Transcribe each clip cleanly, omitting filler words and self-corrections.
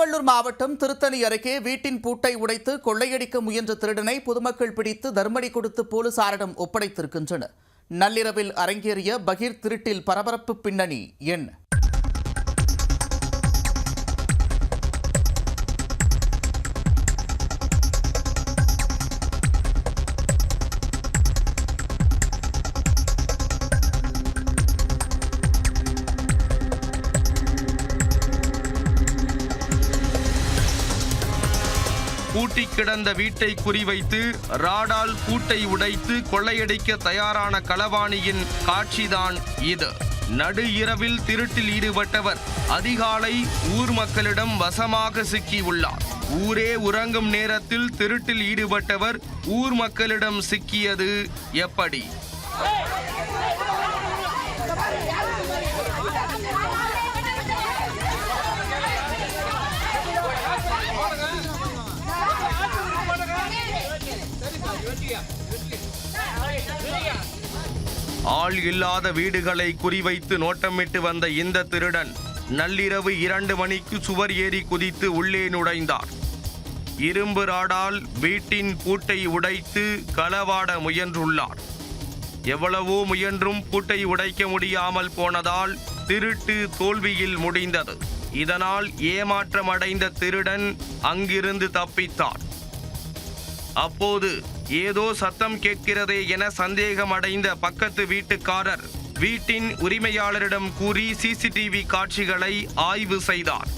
திருவள்ளூர் மாவட்டம் திருத்தணி அருகே வீட்டின் பூட்டை உடைத்து கொள்ளையடிக்க முயன்ற திருடனை பொதுமக்கள் பிடித்து தர்மடி கொடுத்து போலீசாரிடம் ஒப்படைத்திருக்கின்றனர். நள்ளிரவில் அரங்கேறிய பகீர் திருட்டில் பரபரப்பு பின்னணி என்ன? பூட்டி கிடந்த வீட்டை குறிவைத்து ராடால் பூட்டை உடைத்து கொள்ளையடிக்க தயாரான களவாணியின் காட்சிதான் இது. நடு இரவில் திருட்டில் ஈடுபட்டவர் அதிகாலை ஊர் மக்களிடம் வசமாக சிக்கியுள்ளார். ஊரே உறங்கும் நேரத்தில் திருட்டில் ஈடுபட்டவர் ஊர் மக்களிடம் சிக்கியது எப்படி? ஆள் இல்லாத வீடுகளை குறிவைத்து நோட்டமிட்டு வந்த இந்த திருடன் நள்ளிரவு 2 மணிக்கு சுவர் ஏறி குதித்து உள்ளே நுழைந்தார். இரும்பு ராடால் வீட்டின் பூட்டை உடைத்து களவாட முயன்றுள்ளார். எவ்வளவோ முயன்றும் பூட்டை உடைக்க முடியாமல் போனதால் திருட்டு தோல்வியில் முடிந்தது. இதனால் ஏமாற்றம் அடைந்த திருடன் அங்கிருந்து தப்பித்தார். அப்போது ஏதோ சத்தம் கேட்கிறதே என சந்தேகம் அடைந்த பக்கத்து வீட்டுக்காரர் வீட்டின் உரிமையாளரிடம் கூறி சிசிடிவி காட்சிகளை ஆய்வு செய்தார்.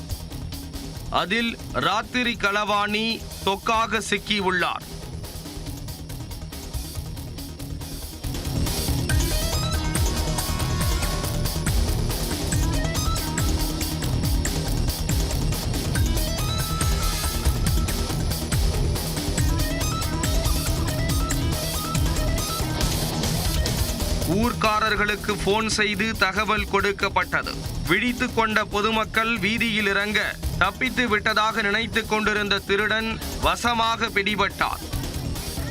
அதில் ராத்திரி களவாணி தொக்காக சிக்கியுள்ளார். ஊர்க்காரர்களுக்கு போன் செய்து தகவல் கொடுக்கப்பட்டது. விழித்து கொண்ட பொதுமக்கள் வீதியில் இறங்க தப்பித்து விட்டதாக நினைத்து கொண்டிருந்த திருடன் வசமாக பிடிபட்டார்.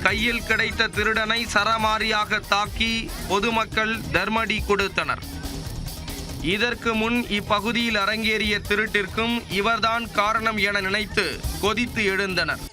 கையில் கிடைத்த திருடனை சரமாரியாக தாக்கி பொதுமக்கள் தர்மடி கொடுத்தனர். இதற்கு முன் இப்பகுதியில் அரங்கேறிய திருட்டிற்கும் இவர்தான் காரணம் என நினைத்து கொதித்து எழுந்தனர்.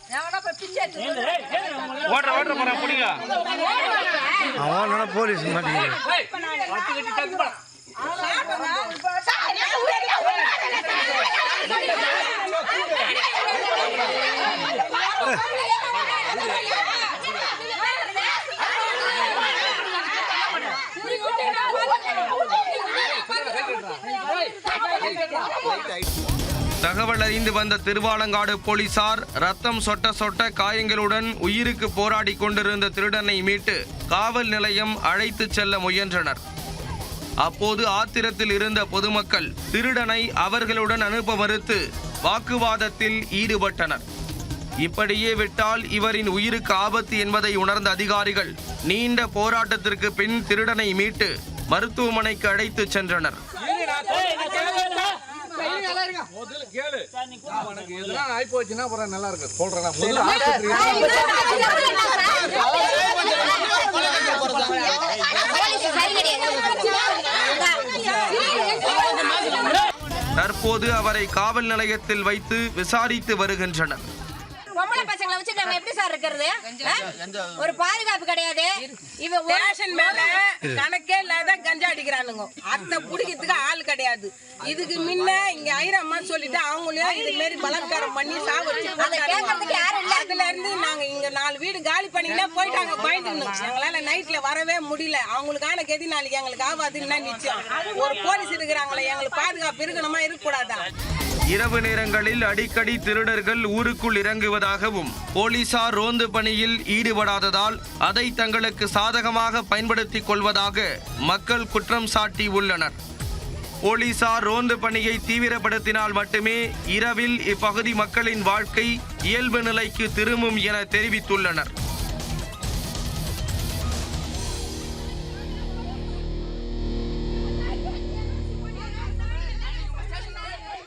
தகவல் அறிந்து வந்த திருவாலங்காடு போலீசார் ரத்தம் சொட்ட சொட்ட காயங்களுடன் உயிருக்கு போராடி கொண்டிருந்த திருடனை மீட்டு காவல் நிலையம் அழைத்து செல்ல முயன்றனர். அப்போது ஆத்திரத்தில் இருந்த பொதுமக்கள் திருடனை அவர்களுடன் அனுப்ப மறுத்து வாக்குவாதத்தில் ஈடுபட்டனர். இப்படியே விட்டால் இவரின் உயிருக்கு ஆபத்து என்பதை உணர்ந்த அதிகாரிகள் நீண்ட போராட்டத்திற்கு பின் திருடனை மீட்டு மருத்துவமனைக்கு அழைத்து சென்றனர். தற்போது அவரை காவல் நிலையத்தில் வைத்து விசாரித்து வருகின்றனர். பொம்பளை பசங்களை வச்சு நம்ம எப்படி சார் இருக்கிறது? ஒரு பாதுகாப்பு கிடையாது. இவன் ரேஷன் மேல கணக்கே இல்லாத கஞ்சா அடிக்கிறானுங்க. அத்தை பிடிக்கிறதுக்கு ஆள் கிடையாது. இதுக்கு முன்ன இங்க ஐரம்மா சொல்லிட்டு அவங்களையும் இது மாரி பலாத்காரம் பண்ணி சாவச்சு அதுல இருந்து நாங்க இங்க 4 வீடு காலி பண்ணிக்கிட்டே போயிட்டாங்க. பயந்துருந்தோம். எங்களால நைட்ல வரவே முடியல. அவங்களுக்கான கதி நாளைக்கு எங்களுக்கு ஆகாதுன்னா நிச்சயம். ஒரு போலீஸ் இருக்கிறாங்களே, எங்களுக்கு பாதுகாப்பு இருக்கணுமா இருக்கக்கூடாதா? இரவு நேரங்களில் அடிக்கடி திருடர்கள் ஊருக்குள் இறங்குவதாகவும் போலீசார் ரோந்து பணியில் ஈடுபடாததால் அதை தங்களுக்கு சாதகமாக பயன்படுத்திக் கொள்வதாக மக்கள் குற்றம் சாட்டி உள்ளனர். போலீசார் ரோந்து பணியை தீவிரப்படுத்தினால் மட்டுமே இரவில் இப்பகுதி மக்களின் வாழ்க்கை இயல்பு நிலைக்கு திரும்பும் என தெரிவித்துள்ளனர்.